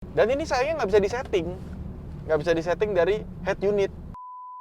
Dan ini sayangnya nggak bisa disetting dari head unit.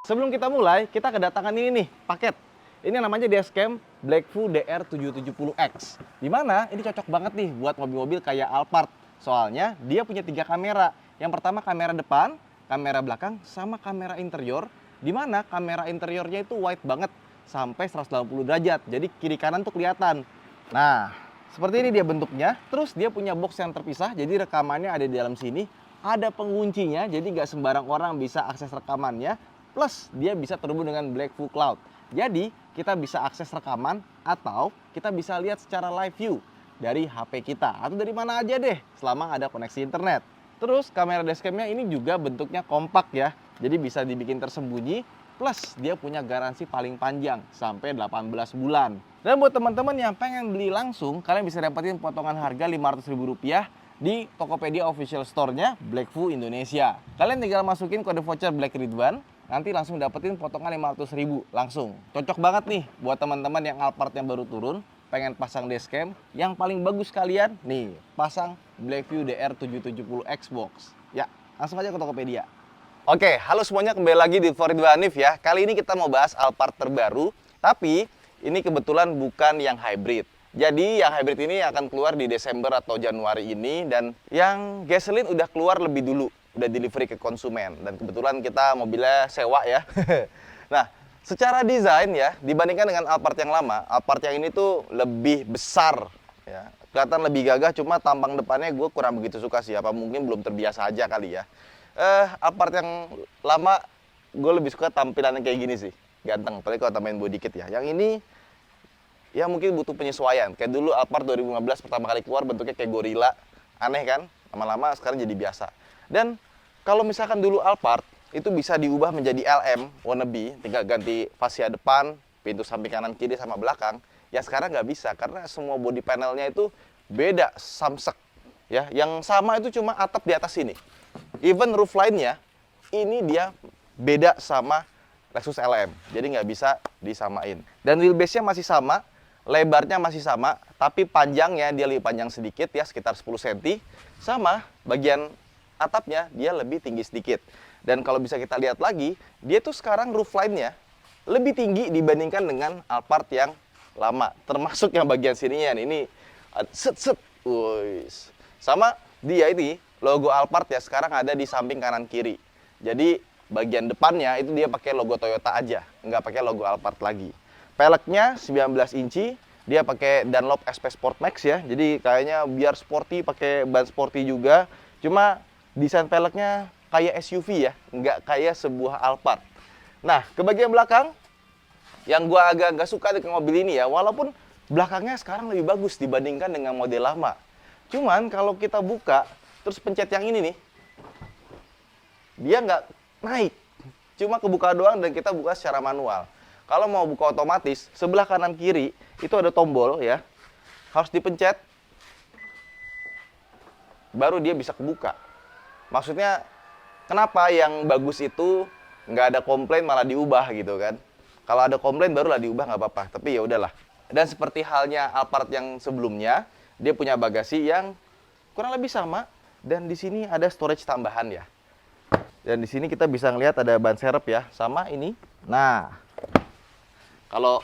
Sebelum kita mulai, kita kedatangan ini nih, paket. Ini namanya Dashcam BlackView DR770X. Dimana ini cocok banget nih buat mobil-mobil kayak Alphard. Soalnya dia punya 3 kamera. Yang pertama kamera depan, kamera belakang, sama kamera interior. Dimana kamera interiornya itu wide banget, sampai 180 derajat. Jadi kiri kanan tuh kelihatan. Nah, seperti ini dia bentuknya. Terus dia punya box yang terpisah, jadi rekamannya ada di dalam sini. Ada penguncinya, jadi nggak sembarang orang bisa akses rekamannya. Plus, dia bisa terhubung dengan BlackView Cloud. Jadi, kita bisa akses rekaman atau kita bisa lihat secara live view dari HP kita. Atau dari mana aja deh, selama ada koneksi internet. Terus, kamera dashcamnya ini juga bentuknya kompak ya. Jadi bisa dibikin tersembunyi. Plus, dia punya garansi paling panjang, sampai 18 bulan. Dan buat teman-teman yang pengen beli langsung, kalian bisa dapetin potongan harga Rp500.000 di Tokopedia official store-nya BlackView Indonesia. Kalian tinggal masukin kode voucher Black Ridwan, nanti langsung dapetin potongan 500.000 langsung. Cocok banget nih buat teman-teman yang Alphard yang baru turun, pengen pasang dashcam. Yang paling bagus kalian, nih, pasang BlackView DR770X Box. Ya, langsung aja ke Tokopedia. Oke, halo semuanya, kembali lagi di Ridwan Hanif ya. Kali ini kita mau bahas Alphard terbaru, tapi ini kebetulan bukan yang hybrid. Jadi yang hybrid ini akan keluar di Desember atau Januari ini, dan yang gasoline udah keluar lebih dulu, udah delivery ke konsumen. Dan kebetulan kita mobilnya sewa ya. Nah, secara desain ya, dibandingkan dengan Alphard yang lama, Alphard yang ini tuh lebih besar ya. Kelihatan lebih gagah, cuma tampang depannya gue kurang begitu suka sih. Apa mungkin belum terbiasa aja kali ya. Alphard yang lama gue lebih suka tampilannya kayak gini sih, ganteng. Apalagi kalau tambahin body kit ya. Yang ini ya mungkin butuh penyesuaian. Kayak dulu Alphard 2015 pertama kali keluar bentuknya kayak gorila, aneh kan? Lama-lama sekarang jadi biasa. Dan kalau misalkan dulu Alphard itu bisa diubah menjadi LM wannabe, tinggal ganti fascia depan, pintu samping kanan kiri sama belakang. Ya sekarang nggak bisa karena semua body panelnya itu beda, samsek. Ya, yang sama itu cuma atap di atas ini. Even roofline-nya ini dia beda sama Lexus LM, jadi nggak bisa disamain. Dan wheelbase-nya masih sama, lebarnya masih sama, tapi panjangnya dia lebih panjang sedikit ya, sekitar 10 cm. Sama bagian atapnya dia lebih tinggi sedikit. Dan kalau bisa kita lihat lagi, dia tuh sekarang roofline-nya lebih tinggi dibandingkan dengan Alphard yang lama. Termasuk yang bagian sininya nih, ini set-set. Sama dia ini logo Alphard ya sekarang ada di samping kanan kiri. Jadi bagian depannya itu dia pakai logo Toyota aja, nggak pakai logo Alphard lagi. Peleknya 19 inci, dia pakai Dunlop SP Sport Max ya. Jadi kayaknya biar sporty, pakai ban sporty juga. Cuma desain peleknya kayak SUV ya, nggak kayak sebuah Alphard. Nah, ke bagian belakang, yang gua agak nggak suka dengan mobil ini ya, walaupun belakangnya sekarang lebih bagus dibandingkan dengan model lama. Cuman kalau kita buka, terus pencet yang ini nih, dia nggak naik. Cuma kebuka doang dan kita buka secara manual. Kalau mau buka otomatis, sebelah kanan kiri itu ada tombol ya. Harus dipencet, baru dia bisa kebuka. Maksudnya, kenapa yang bagus itu nggak ada komplain malah diubah gitu kan. Kalau ada komplain barulah diubah nggak apa-apa, tapi ya udahlah. Dan seperti halnya Alphard yang sebelumnya, dia punya bagasi yang kurang lebih sama. Dan di sini ada storage tambahan ya. Dan di sini kita bisa ngelihat ada ban serep ya, sama ini. Nah, kalau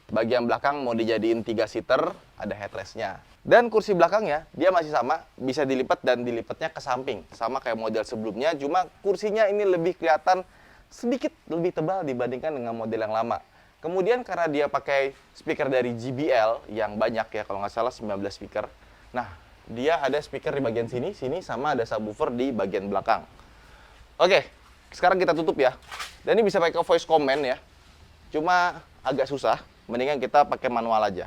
bagian belakang mau dijadiin 3-seater, ada headrest-nya. Dan kursi belakangnya, dia masih sama, bisa dilipat dan dilipatnya ke samping. Sama kayak model sebelumnya, cuma kursinya ini lebih kelihatan sedikit lebih tebal dibandingkan dengan model yang lama. Kemudian karena dia pakai speaker dari JBL yang banyak ya, kalau nggak salah 19 speaker. Nah, dia ada speaker di bagian sini, sama ada subwoofer di bagian belakang. Oke, sekarang kita tutup ya. Dan ini bisa pakai voice command ya. Cuma agak susah, mendingan kita pakai manual aja.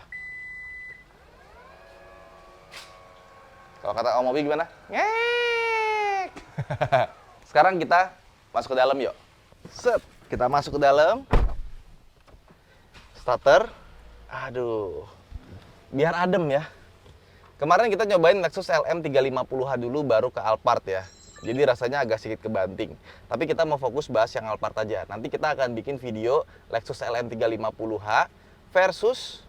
Kalau kata Om Mobi gimana? Ngek. Sekarang kita masuk ke dalam yuk. Set, kita masuk ke dalam. Starter. Aduh. Biar adem ya. Kemarin kita nyobain Lexus LM 350h dulu baru ke Alphard ya. Jadi rasanya agak sedikit kebanting. Tapi kita mau fokus bahas yang Alphard aja. Nanti kita akan bikin video Lexus LM 350h versus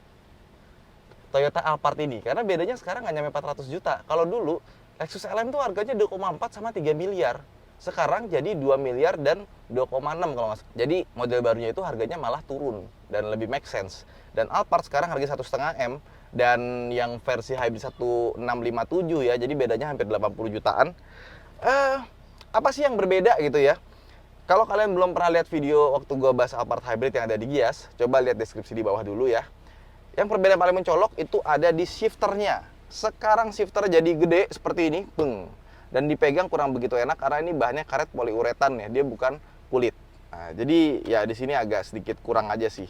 Toyota Alphard ini. Karena bedanya sekarang nggak nyampe 400 juta. Kalau dulu Lexus LM tuh harganya 2,4 sama 3 miliar. Sekarang jadi 2 miliar dan 2,6 kalau nggak salah. Jadi model barunya itu harganya malah turun dan lebih make sense. Dan Alphard sekarang harganya 1,5 M dan yang versi hybrid 1657 ya. Jadi bedanya hampir 80 jutaan. Apa sih yang berbeda gitu ya? Kalau kalian belum pernah lihat video waktu gua bahas Alphard hybrid yang ada di Gias, coba lihat deskripsi di bawah dulu ya. Yang perbedaan paling mencolok itu ada di shifternya. Sekarang shifter jadi gede seperti ini, beng. Dan dipegang kurang begitu enak karena ini bahannya karet poliuretan ya, dia bukan kulit. Nah, jadi ya di sini agak sedikit kurang aja sih.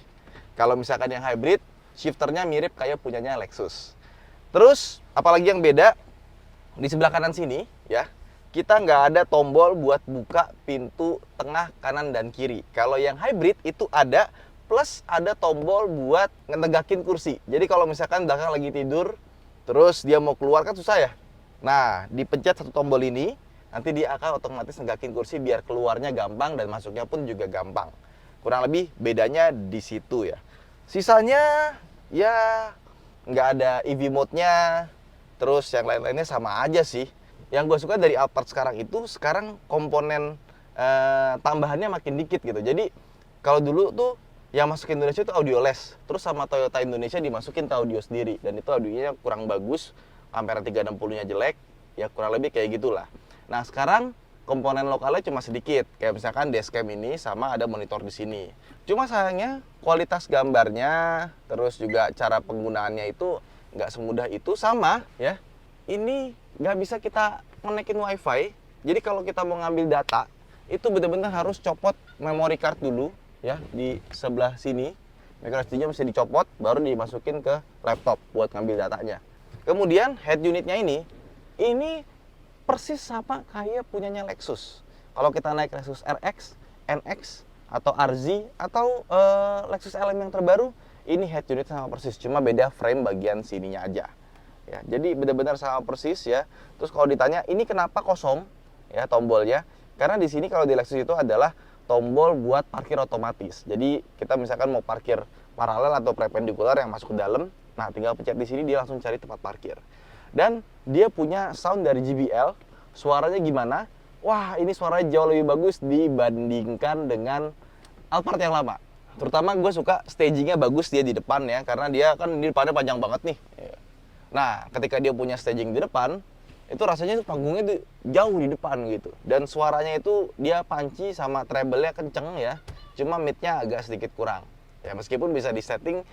Kalau misalkan yang hybrid, shifternya mirip kayak punyanya Lexus. Terus, apalagi yang beda, di sebelah kanan sini ya, kita nggak ada tombol buat buka pintu tengah, kanan, dan kiri. Kalau yang hybrid itu ada, plus ada tombol buat ngetegakin kursi. Jadi kalau misalkan belakang lagi tidur, terus dia mau keluar kan susah ya. Nah, dipencet satu tombol ini, nanti dia akan otomatis negakin kursi biar keluarnya gampang dan masuknya pun juga gampang. Kurang lebih bedanya di situ ya. Sisanya ya nggak ada EV mode-nya, terus yang lain-lainnya sama aja sih. Yang gue suka dari Alphard sekarang itu, sekarang komponen tambahannya makin dikit gitu. Jadi kalau dulu tuh yang masuk ke Indonesia itu audio les, terus sama Toyota Indonesia dimasukin ke audio sendiri, dan itu audionya kurang bagus, kamera 360-nya jelek, ya kurang lebih kayak gitulah. Nah sekarang komponen lokalnya cuma sedikit, kayak misalkan dashcam ini sama ada monitor di sini. Cuma sayangnya kualitas gambarnya, terus juga cara penggunaannya itu nggak semudah itu, sama ya. Ini nggak bisa kita konekin WiFi, jadi kalau kita mau ngambil data, itu benar-benar harus copot memory card dulu, ya di sebelah sini. MicroSD-nya mesti dicopot baru dimasukin ke laptop buat ngambil datanya. Kemudian head unitnya ini persis sama kayak punyanya Lexus. Kalau kita naik Lexus RX, NX atau RZ atau Lexus LM yang terbaru, ini head unit sama persis, cuma beda frame bagian sininya aja. Ya, jadi benar-benar sama persis ya. Terus kalau ditanya ini kenapa kosong ya tombolnya? Karena di sini kalau di Lexus itu adalah tombol buat parkir otomatis. Jadi kita misalkan mau parkir paralel atau perpendicular yang masuk ke dalam, nah tinggal pencet di sini dia langsung cari tempat parkir. Dan dia punya sound dari JBL, suaranya gimana? Wah, ini suaranya jauh lebih bagus dibandingkan dengan Alphard yang lama. Terutama gue suka stagingnya bagus dia di depan ya, karena dia kan di depannya panjang banget nih. Nah, ketika dia punya staging di depan, itu rasanya panggungnya itu jauh di depan gitu, dan suaranya itu dia panci sama treble-nya kenceng ya, cuma mid-nya agak sedikit kurang ya, meskipun bisa disetting,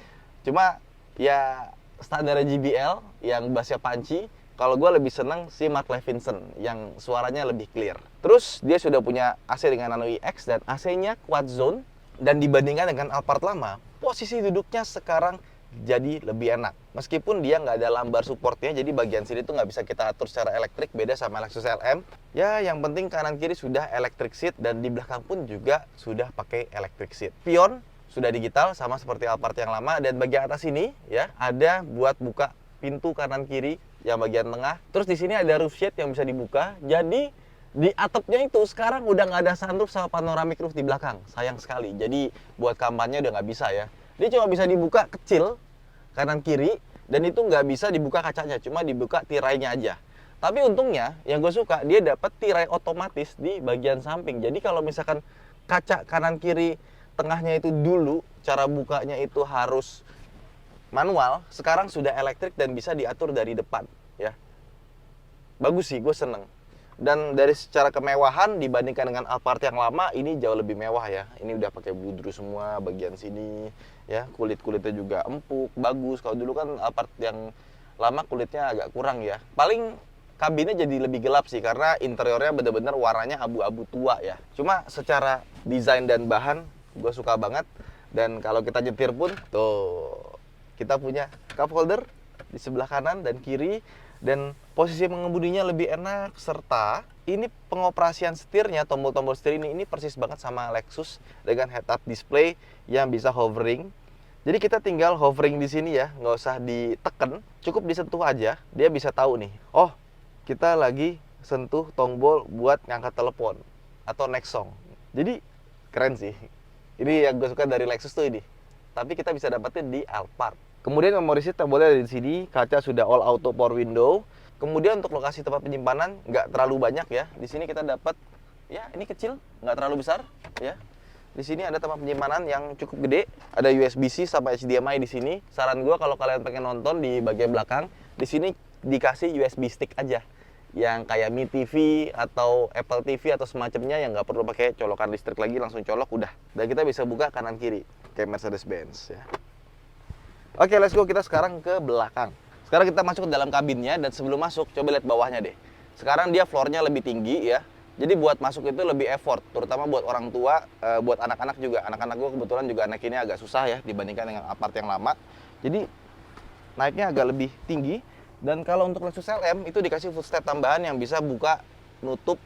cuma ya standar JBL yang bassnya panci. Kalau gue lebih seneng si Mark Levinson yang suaranya lebih clear. Terus dia sudah punya AC dengan Nano EX dan AC-nya quad zone, dan dibandingkan dengan Alphard lama, posisi duduknya sekarang jadi lebih enak. Meskipun dia nggak ada lambar supportnya, jadi bagian sini tuh nggak bisa kita atur secara elektrik, beda sama Lexus LM. Ya, yang penting kanan kiri sudah electric seat dan di belakang pun juga sudah pakai electric seat. Pion sudah digital sama seperti Alphard yang lama, dan bagian atas ini ya ada buat buka pintu kanan kiri yang bagian tengah. Terus di sini ada roof shade yang bisa dibuka. Jadi di atapnya itu sekarang udah nggak ada sunroof sama panoramic roof di belakang. Sayang sekali. Jadi buat kampanye udah nggak bisa ya. Dia cuma bisa dibuka kecil kanan kiri, dan itu nggak bisa dibuka kacanya, cuma dibuka tirainya aja. Tapi untungnya yang gue suka, dia dapat tirai otomatis di bagian samping. Jadi kalau misalkan kaca kanan kiri tengahnya itu dulu cara bukanya itu harus manual, sekarang sudah elektrik dan bisa diatur dari depan ya. Bagus sih, gue seneng. Dan dari secara kemewahan dibandingkan dengan Alphard yang lama, ini jauh lebih mewah ya. Ini udah pakai bludru semua bagian sini ya, kulit-kulitnya juga empuk, bagus. Kalau dulu kan Alphard yang lama kulitnya agak kurang ya. Paling kabinnya jadi lebih gelap sih karena interiornya bener-bener warnanya abu-abu tua ya. Cuma secara desain dan bahan gue suka banget. Dan kalau kita nyetir pun tuh kita punya cup holder di sebelah kanan dan kiri, dan posisi mengemudinya lebih enak, serta ini pengoperasian setirnya, tombol-tombol setir ini persis banget sama Lexus dengan head-up display yang bisa hovering. Jadi kita tinggal hovering di sini ya, nggak usah diteken, cukup disentuh aja, dia bisa tahu nih, oh kita lagi sentuh tombol buat ngangkat telepon atau next song. Jadi keren sih. Ini yang gue suka dari Lexus tuh ini. Tapi kita bisa dapetin di Alphard. Kemudian memori seat boleh ada di sini, kaca sudah all auto power window. Kemudian untuk lokasi tempat penyimpanan nggak terlalu banyak ya. Di sini kita dapat, ya ini kecil, nggak terlalu besar ya. Di sini ada tempat penyimpanan yang cukup gede. Ada USB-C sama HDMI di sini. Saran gua kalau kalian pengen nonton di bagian belakang, di sini dikasih USB stick aja. Yang kayak Mi TV atau Apple TV atau semacamnya, yang nggak perlu pakai colokan listrik lagi, langsung colok udah. Dan kita bisa buka kanan kiri kayak Mercedes-Benz ya. Oke, let's go, kita sekarang ke belakang. Sekarang kita masuk ke dalam kabinnya, dan sebelum masuk coba lihat bawahnya deh. Sekarang dia floornya lebih tinggi ya. Jadi buat masuk itu lebih effort, terutama buat orang tua, buat anak-anak juga. Anak-anak gue kebetulan juga anak ini agak susah ya dibandingkan dengan apart yang lama. Jadi naiknya agak lebih tinggi. Dan kalau untuk Lexus LM itu dikasih footstep tambahan yang bisa buka nutup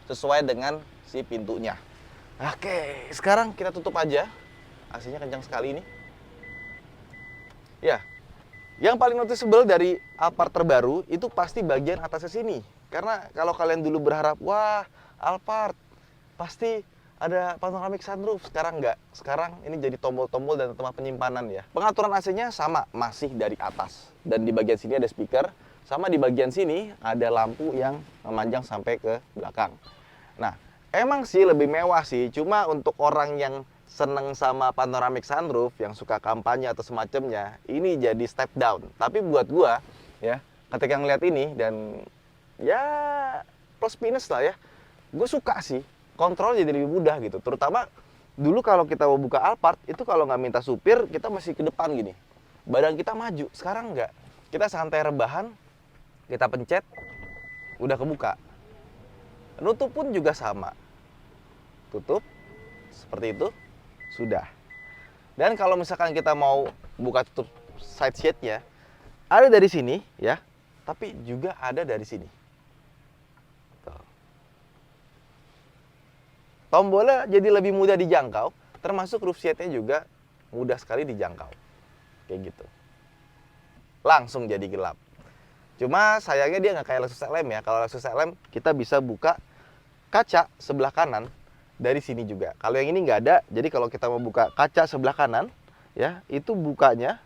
sesuai dengan si pintunya. Oke, sekarang kita tutup aja. AC-nya kencang sekali ini. Ya, yang paling noticeable dari Alphard terbaru itu pasti bagian atasnya sini. Karena kalau kalian dulu berharap, wah Alphard pasti ada panoramic sunroof, sekarang nggak. Sekarang ini jadi tombol-tombol dan tempat penyimpanan ya. Pengaturan AC-nya sama, masih dari atas. Dan di bagian sini ada speaker, sama di bagian sini ada lampu yang memanjang sampai ke belakang. Nah, emang sih lebih mewah sih, cuma untuk orang yang seneng sama panoramic sunroof, yang suka kampanye atau semacamnya, ini jadi step down. Tapi buat gua, ya, ketika ngeliat ini dan ya plus minus lah ya, gue suka sih. Kontrol jadi lebih mudah gitu. Terutama dulu kalau kita mau buka Alphard, itu kalau nggak minta supir, kita masih ke depan gini. Badan kita maju. Sekarang nggak. Kita santai rebahan, kita pencet, udah kebuka. Nutup pun juga sama. Tutup, seperti itu, sudah. Dan kalau misalkan kita mau buka tutup side shade-nya, ada dari sini ya, tapi juga ada dari sini. Tombolnya jadi lebih mudah dijangkau, termasuk roof shade-nya juga mudah sekali dijangkau. Kayak gitu. Langsung jadi gelap. Cuma sayangnya dia nggak kayak Lexus LM ya. Kalau Lexus LM kita bisa buka kaca sebelah kanan dari sini juga. Kalau yang ini nggak ada, jadi kalau kita mau buka kaca sebelah kanan, ya itu bukanya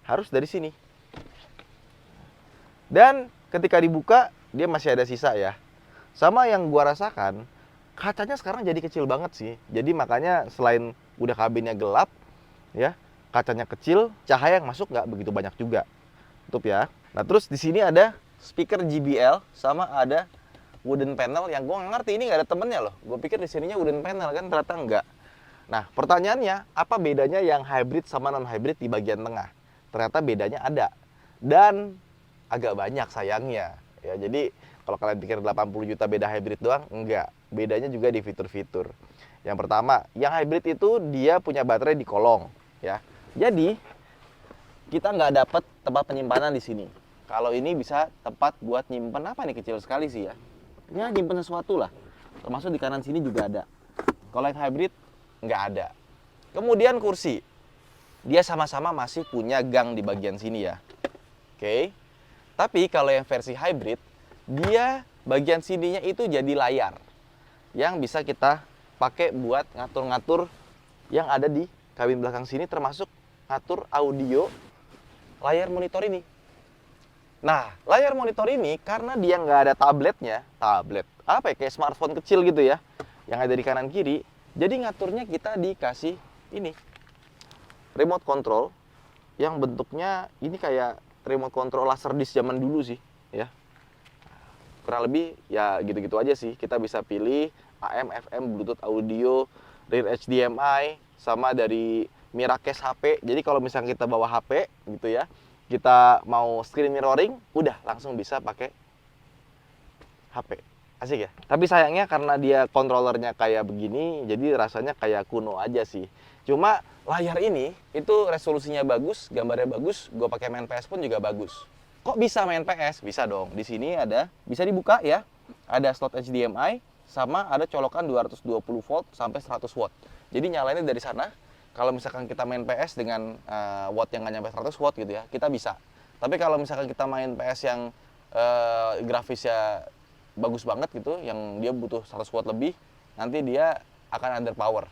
harus dari sini. Dan ketika dibuka, dia masih ada sisa ya. Sama yang gua rasakan, kacanya sekarang jadi kecil banget sih. Jadi makanya selain udah kabinnya gelap, ya kacanya kecil, cahaya yang masuk nggak begitu banyak juga. Tutup ya. Nah terus di sini ada speaker JBL sama ada wooden panel yang gue nggak ngerti, ini nggak ada temennya loh. Gue pikir di sininya wooden panel kan, ternyata enggak. Nah pertanyaannya, apa bedanya yang hybrid sama non hybrid di bagian tengah? Ternyata bedanya ada dan agak banyak sayangnya. Ya jadi kalau kalian pikir 80 juta beda hybrid doang, enggak. Bedanya juga di fitur-fitur. Yang pertama, yang hybrid itu dia punya baterai di kolong, ya. Jadi kita nggak dapat tempat penyimpanan di sini. Kalau ini bisa tempat buat nyimpen apa nih, kecil sekali sih ya. Ya nyimpen sesuatu lah. Termasuk di kanan sini juga ada. Kalau yang hybrid nggak ada. Kemudian kursi, dia sama-sama masih punya gang di bagian sini ya. Oke. Tapi kalau yang versi hybrid, dia bagian sininya itu jadi layar yang bisa kita pakai buat ngatur-ngatur yang ada di kabin belakang sini, termasuk ngatur audio layar monitor ini. Nah, layar monitor ini karena dia nggak ada tabletnya, apa ya, kayak smartphone kecil gitu ya, yang ada di kanan kiri, jadi ngaturnya kita dikasih ini remote control yang bentuknya ini kayak remote control laserdisc zaman dulu sih ya. Kurang lebih ya gitu-gitu aja sih. Kita bisa pilih AM, FM, Bluetooth audio, rear HDMI, sama dari Miracase HP. Jadi kalau misalnya kita bawa HP gitu ya, kita mau screen mirroring, udah langsung bisa pakai HP. Asik ya? Tapi sayangnya karena dia kontrolernya kayak begini, jadi rasanya kayak kuno aja sih. Cuma layar ini itu resolusinya bagus, gambarnya bagus, gue pakai main PS pun juga bagus. Kok bisa main PS? Bisa dong. Di sini ada, bisa dibuka ya. Ada slot HDMI, sama ada colokan 220 volt sampai 100 watt. Jadi nyalainnya dari sana. Kalau misalkan kita main PS dengan watt yang nggak nyampe 100 watt gitu ya, kita bisa. Tapi kalau misalkan kita main PS yang grafisnya bagus banget gitu, yang dia butuh 100 watt lebih, nanti dia akan underpower.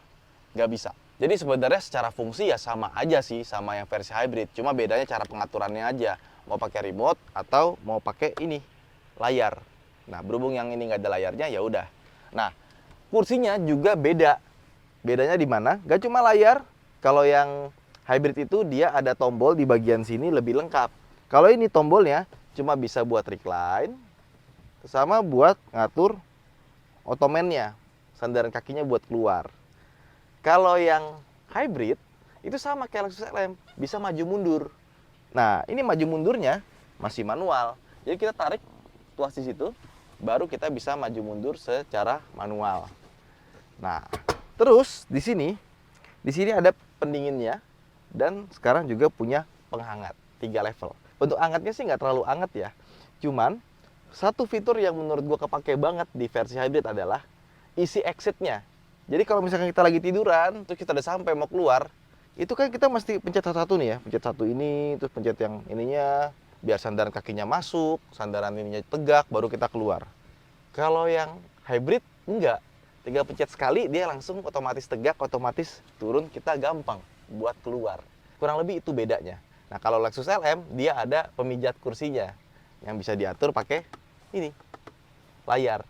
Nggak bisa. Jadi sebenarnya secara fungsi ya sama aja sih sama yang versi hybrid. Cuma bedanya cara pengaturannya aja. Mau pakai remote atau mau pakai ini, layar. Nah, berhubung yang ini nggak ada layarnya, ya udah. Nah, kursinya juga beda. Bedanya di mana? Gak cuma layar. Kalau yang hybrid itu dia ada tombol di bagian sini lebih lengkap. Kalau ini tombolnya cuma bisa buat recline, sama buat ngatur ottomannya, sandaran kakinya buat keluar. Kalau yang hybrid itu sama kayak Lexus LM, bisa maju mundur. Nah, ini maju mundurnya masih manual. Jadi kita tarik tuas di situ, baru kita bisa maju mundur secara manual. Nah, terus di sini ada pendinginnya dan sekarang juga punya penghangat 3 level. Untuk hangatnya sih nggak terlalu hangat ya. Cuman satu fitur yang menurut gua kepake banget di versi hybrid adalah easy exit-nya. Jadi kalau misalkan kita lagi tiduran, terus kita udah sampai mau keluar, itu kan kita mesti pencet satu-satu nih ya, pencet satu ini, terus pencet yang ininya, biar sandaran kakinya masuk, sandaran ininya tegak, baru kita keluar. Kalau yang hybrid, enggak. Tinggal pencet sekali, dia langsung otomatis tegak, otomatis turun, kita gampang buat keluar. Kurang lebih itu bedanya. Nah, kalau Lexus LM, dia ada pemijat kursinya, yang bisa diatur pakai ini, layar.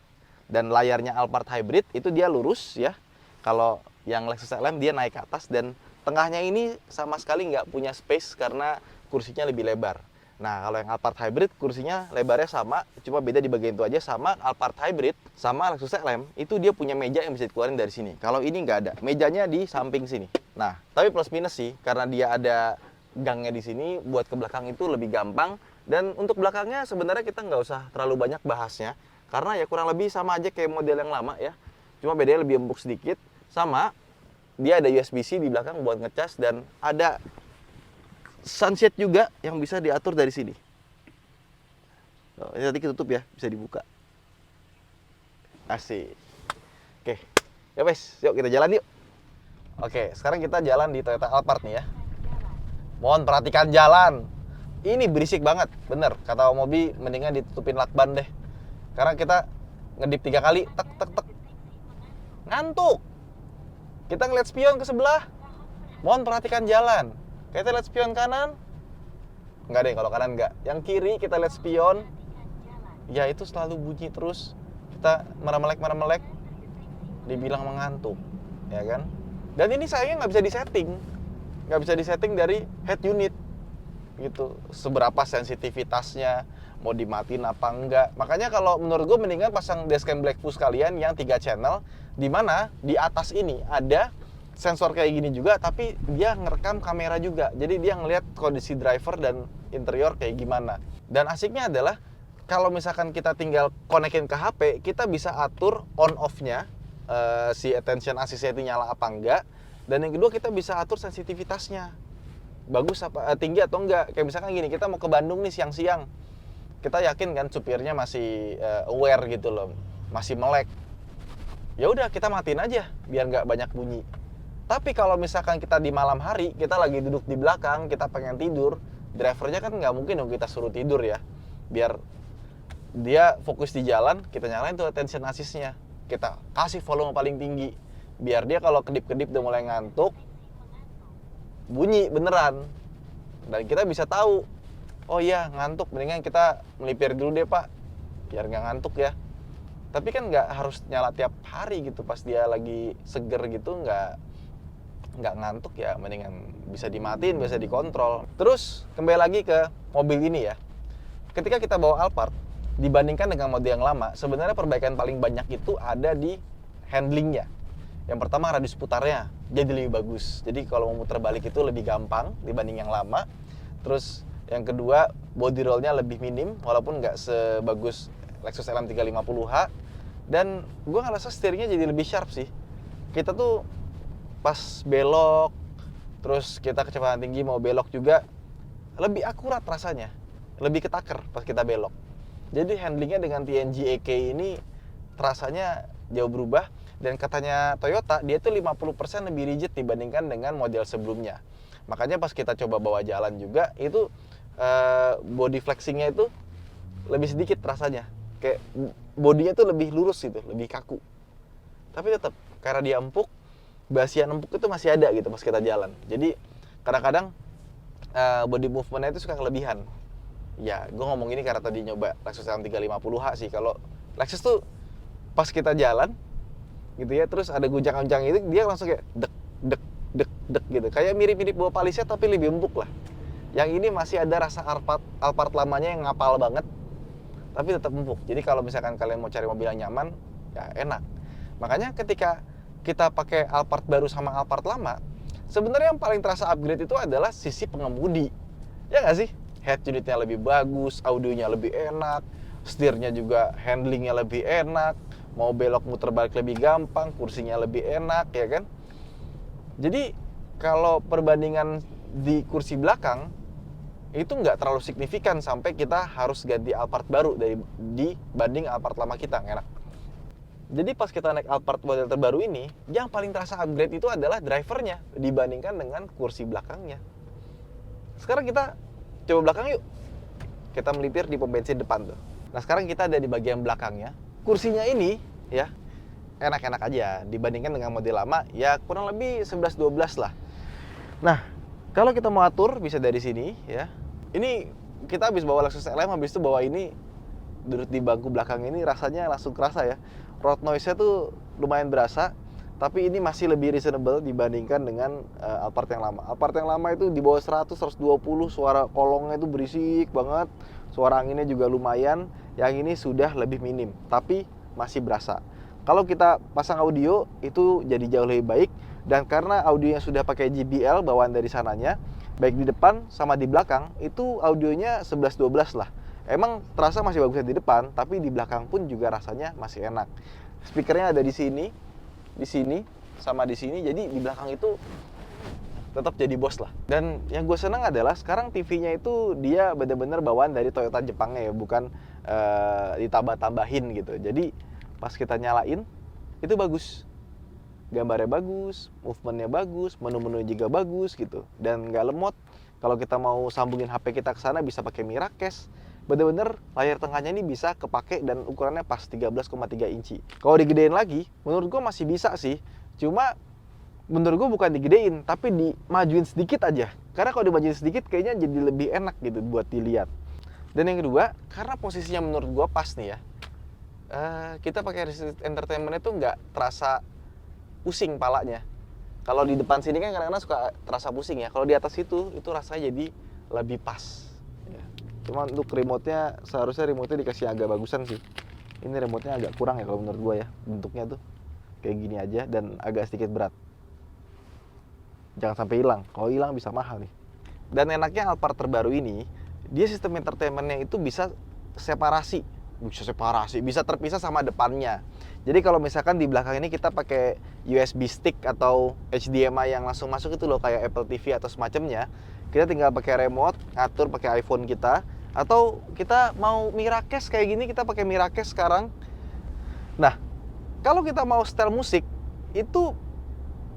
Dan layarnya Alphard Hybrid, itu dia lurus ya. Kalau yang Lexus LM, dia naik ke atas, dan tengahnya ini sama sekali nggak punya space karena kursinya lebih lebar. Nah, kalau yang Alphard Hybrid kursinya lebarnya sama, cuma beda di bagian itu aja. Sama Alphard Hybrid sama Lexus LM itu dia punya meja yang bisa dikeluarin dari sini. Kalau ini nggak ada, mejanya di samping sini. Nah, tapi plus minus sih karena dia ada gangnya di sini, buat ke belakang itu lebih gampang. Dan untuk belakangnya sebenarnya kita nggak usah terlalu banyak bahasnya karena ya kurang lebih sama aja kayak model yang lama ya. Cuma bedanya lebih empuk sedikit. Sama dia ada USB-C di belakang buat ngecas dan ada sunset juga yang bisa diatur dari sini. Oh, ini tadi ketutup ya, bisa dibuka. Asik. Oke, ya wes, yuk kita jalan yuk. Oke, sekarang kita jalan di Toyota Alphard nih ya. Mohon perhatikan jalan. Ini berisik banget, bener. Kata Om Mobi, mendingan ditutupin lakban deh. Karena kita ngedip 3 kali, tek tek tek. Ngantuk. Kita ngeliat spion ke sebelah. Mohon perhatikan jalan. Kita lihat spion kanan. Enggak deh, kalau kanan enggak. Yang kiri kita lihat spion. Ya itu selalu bunyi terus. Kita meremelek. Dibilang mengantuk. Ya kan? Dan ini sayangnya nggak bisa disetting. Nggak bisa disetting dari head unit. Gitu. Seberapa sensitivitasnya. Mau dimatiin apa enggak. Makanya kalau menurut gue mendingan pasang dashcam BlackView sekalian yang 3 channel. Di mana di atas ini ada sensor kayak gini juga, tapi dia ngerekam kamera juga. Jadi dia ngelihat kondisi driver dan interior kayak gimana. Dan asiknya adalah kalau misalkan kita tinggal konekin ke HP, kita bisa atur on off-nya, si attention assist-nya itu nyala apa enggak. Dan yang kedua kita bisa atur sensitivitasnya. Bagus apa tinggi atau enggak. Kayak misalkan gini, kita mau ke Bandung nih siang-siang. Kita yakin kan supirnya masih aware gitu loh, masih melek. Ya udah kita matiin aja biar nggak banyak bunyi. Tapi kalau misalkan kita di malam hari, kita lagi duduk di belakang, kita pengen tidur, drivernya kan nggak mungkin dong kita suruh tidur ya. Biar dia fokus di jalan, kita nyalain tuh attention assist-nya. Kita kasih volume paling tinggi. Biar dia kalau kedip-kedip udah mulai ngantuk, bunyi beneran. Dan kita bisa tahu, oh iya ngantuk, mendingan kita melipir dulu deh pak, biar nggak ngantuk ya. Tapi kan nggak harus nyala tiap hari gitu, pas dia lagi seger gitu nggak ngantuk ya, mendingan bisa dimatiin, bisa dikontrol. Terus kembali lagi ke mobil ini ya. Ketika kita bawa Alphard, dibandingkan dengan model yang lama, sebenarnya perbaikan paling banyak itu ada di handlingnya. Yang pertama radius putarnya jadi lebih bagus. Jadi kalau mau muter balik itu lebih gampang dibanding yang lama. Terus yang kedua body rollnya lebih minim, walaupun nggak sebagus Lexus LM 350h. Dan gue ngerasa steeringnya jadi lebih sharp sih. Kita tuh pas belok, terus kita kecepatan tinggi mau belok juga lebih akurat rasanya, lebih ketaker pas kita belok. Jadi handlingnya dengan TNG EK ini rasanya jauh berubah. Dan katanya Toyota, dia tuh 50% lebih rigid dibandingkan dengan model sebelumnya. Makanya pas kita coba bawa jalan juga, itu body flexingnya itu lebih sedikit rasanya. Kayak bodinya tuh lebih lurus gitu, lebih kaku. Tapi tetap karena dia empuk, basian empuk itu masih ada gitu pas kita jalan. Jadi kadang-kadang body movement-nya itu suka kelebihan. Ya, gue ngomong ini karena tadi nyoba Lexus LM350h sih. Kalau Lexus tuh pas kita jalan gitu ya, terus ada gunjang-gunjang itu dia langsung kayak dek dek dek dek gitu. Kayak mirip-mirip bawa Palisade tapi lebih empuk lah. Yang ini masih ada rasa Alphard lamanya yang ngapal banget, tapi tetap empuk. Jadi kalau misalkan kalian mau cari mobil yang nyaman, ya enak. Makanya ketika kita pakai Alphard baru sama Alphard lama, sebenarnya yang paling terasa upgrade itu adalah sisi pengemudi. Ya nggak sih? Head unitnya lebih bagus, audionya lebih enak, setirnya juga handlingnya lebih enak, mau belok muter balik lebih gampang, kursinya lebih enak, ya kan? Jadi kalau perbandingan di kursi belakang itu nggak terlalu signifikan sampai kita harus ganti Alphard baru dibanding Alphard lama kita, enak. Jadi pas kita naik Alphard model terbaru ini, yang paling terasa upgrade itu adalah drivernya dibandingkan dengan kursi belakangnya. Sekarang kita coba belakang yuk. Kita melipir di pom bensin depan tuh. Nah sekarang kita ada di bagian belakangnya. Kursinya ini ya enak-enak aja dibandingkan dengan model lama, ya kurang lebih 11-12 lah. Nah kalau kita mau atur bisa dari sini ya. Ini kita habis bawa Lexus LM, habis itu bawa ini, duduk di bangku belakang ini rasanya langsung kerasa ya. Road noise-nya tuh lumayan berasa, tapi ini masih lebih reasonable dibandingkan dengan Alphard yang lama. Alphard yang lama itu di bawah 100, 120, suara kolongnya itu berisik banget, suara anginnya juga lumayan. Yang ini sudah lebih minim, tapi masih berasa. Kalau kita pasang audio, itu jadi jauh lebih baik. Dan karena audionya sudah pakai JBL bawaan dari sananya, baik di depan sama di belakang, itu audionya 11-12 lah. Emang terasa masih bagusnya di depan, tapi di belakang pun juga rasanya masih enak. Speakernya ada di sini, sama di sini, jadi di belakang itu tetap jadi bos lah. Dan yang gue senang adalah sekarang TV-nya itu dia bener-bener bawaan dari Toyota Jepangnya ya, bukan ditambah-tambahin gitu. Jadi pas kita nyalain itu bagus, gambarnya bagus, movementnya bagus, menu-menunya juga bagus gitu, dan nggak lemot. Kalau kita mau sambungin HP kita ke sana bisa pakai Miracast. Bener-bener layar tengahnya ini bisa kepake dan ukurannya pas 13,3 inci. Kalau digedein lagi, menurut gue masih bisa sih. Cuma menurut gue bukan digedein, tapi dimajuin sedikit aja. Karena kalau dimajuin sedikit kayaknya jadi lebih enak gitu buat dilihat. Dan yang kedua, karena posisinya menurut gue pas nih ya, kita pakai Resident Entertainment itu nggak terasa pusing palanya. Kalau di depan sini kan kadang-kadang suka terasa pusing ya. Kalau di atas itu rasanya jadi lebih pas. Cuma untuk remote-nya, seharusnya remote-nya dikasih agak bagusan sih. Ini remote-nya agak kurang ya kalau menurut gue ya. Bentuknya tuh kayak gini aja dan agak sedikit berat. Jangan sampai hilang. Kalau hilang bisa mahal nih. Dan enaknya Alphard terbaru ini, dia sistem entertainment-nya itu bisa separasi. Bisa terpisah sama depannya. Jadi kalau misalkan di belakang ini kita pakai USB stick atau HDMI yang langsung masuk itu loh, kayak Apple TV atau semacamnya, kita tinggal pakai remote, ngatur pakai iPhone kita, atau kita mau Miracast kayak gini, kita pakai Miracast sekarang. Nah, kalau kita mau setel musik, itu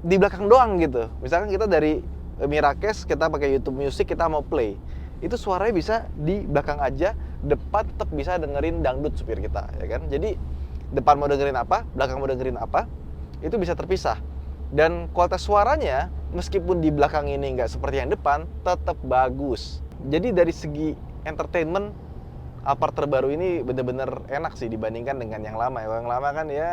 di belakang doang gitu. Misalkan kita dari Miracast, kita pakai YouTube Music, kita mau play, itu suaranya bisa di belakang aja, depan tetap bisa dengerin dangdut supir kita, ya kan? Jadi depan mau dengerin apa, belakang mau dengerin apa, itu bisa terpisah. Dan kualitas suaranya, meskipun di belakang ini nggak seperti yang depan, tetap bagus. Jadi dari segi entertainment, Alphard terbaru ini bener-bener enak sih dibandingkan dengan yang lama. Yang lama kan ya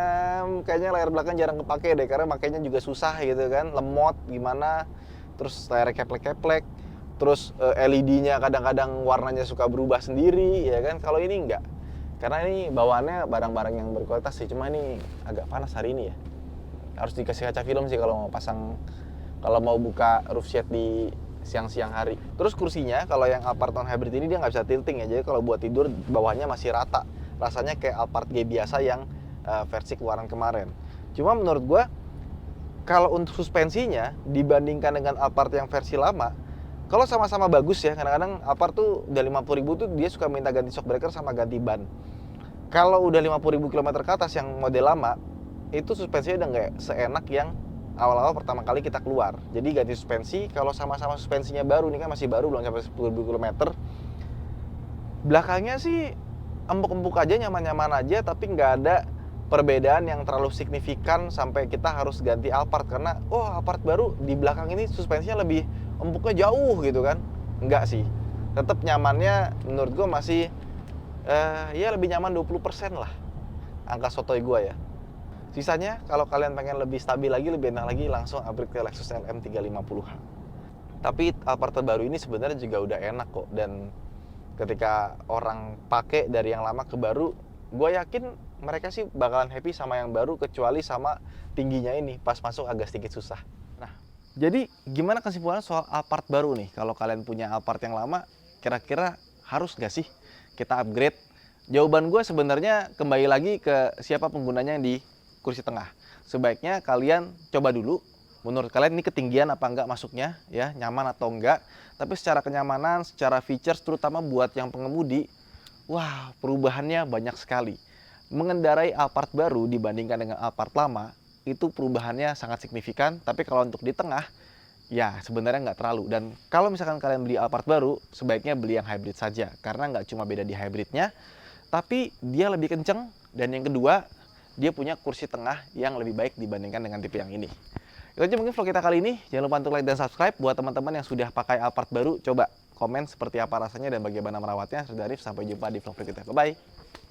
kayaknya layar belakang jarang kepake deh, karena makainya juga susah gitu kan, lemot gimana, terus layar keplek-keplek, terus LED-nya kadang-kadang warnanya suka berubah sendiri, ya kan. Kalau ini enggak, karena ini bawaannya barang-barang yang berkualitas sih. Cuma ini agak panas hari ini ya, harus dikasih kaca film sih kalau mau buka roof shade di siang-siang hari. Terus kursinya kalau yang Alphard Hybrid ini dia nggak bisa tilting ya, jadi kalau buat tidur bawahnya masih rata, rasanya kayak Alphard G biasa yang versi keluaran kemarin. Cuma menurut gua kalau untuk suspensinya dibandingkan dengan Alphard yang versi lama, kalau sama-sama bagus ya, kadang-kadang Alphard tuh udah 50.000 tuh dia suka minta ganti shock breaker sama ganti ban. Kalau udah 50.000 km ke atas yang model lama, itu suspensinya udah nggak seenak yang awal-awal pertama kali kita keluar. Jadi ganti suspensi, kalau sama-sama suspensinya baru, ini kan masih baru, belum sampai 10.000 km. Belakangnya sih empuk-empuk aja, nyaman-nyaman aja, tapi nggak ada perbedaan yang terlalu signifikan sampai kita harus ganti Alphard. Karena, Alphard baru di belakang ini suspensinya lebih empuknya jauh gitu kan. Enggak sih. tetap nyamannya menurut gue masih ya lebih nyaman 20% lah angka sotoy gue ya. Sisanya kalau kalian pengen lebih stabil lagi, lebih enak lagi, langsung upgrade ke Lexus LM 350h. Tapi Alphard terbaru ini sebenarnya juga udah enak kok, dan ketika orang pakai dari yang lama ke baru, gue yakin mereka sih bakalan happy sama yang baru, kecuali sama tingginya ini pas masuk agak sedikit susah. Nah, jadi gimana kesimpulan soal Alphard baru nih? Kalau kalian punya Alphard yang lama, kira-kira harus nggak sih kita upgrade? Jawaban gue sebenarnya kembali lagi ke siapa penggunanya yang di kursi tengah. Sebaiknya kalian coba dulu, menurut kalian ini ketinggian apa enggak masuknya, ya nyaman atau enggak. Tapi secara kenyamanan, secara features, terutama buat yang pengemudi, wah perubahannya banyak sekali. Mengendarai Alphard baru dibandingkan dengan Alphard lama, itu perubahannya sangat signifikan. Tapi kalau untuk di tengah, ya sebenarnya nggak terlalu. Dan kalau misalkan kalian beli Alphard baru, sebaiknya beli yang hybrid saja. Karena nggak cuma beda di hybridnya, tapi dia lebih kenceng. Dan yang kedua, dia punya kursi tengah yang lebih baik dibandingkan dengan tipe yang ini. Itu aja mungkin vlog kita kali ini. Jangan lupa untuk like dan subscribe. Buat teman-teman yang sudah pakai Alphard baru, coba komen seperti apa rasanya dan bagaimana merawatnya. Saya Arif, sampai jumpa di vlog berikutnya. Bye-bye.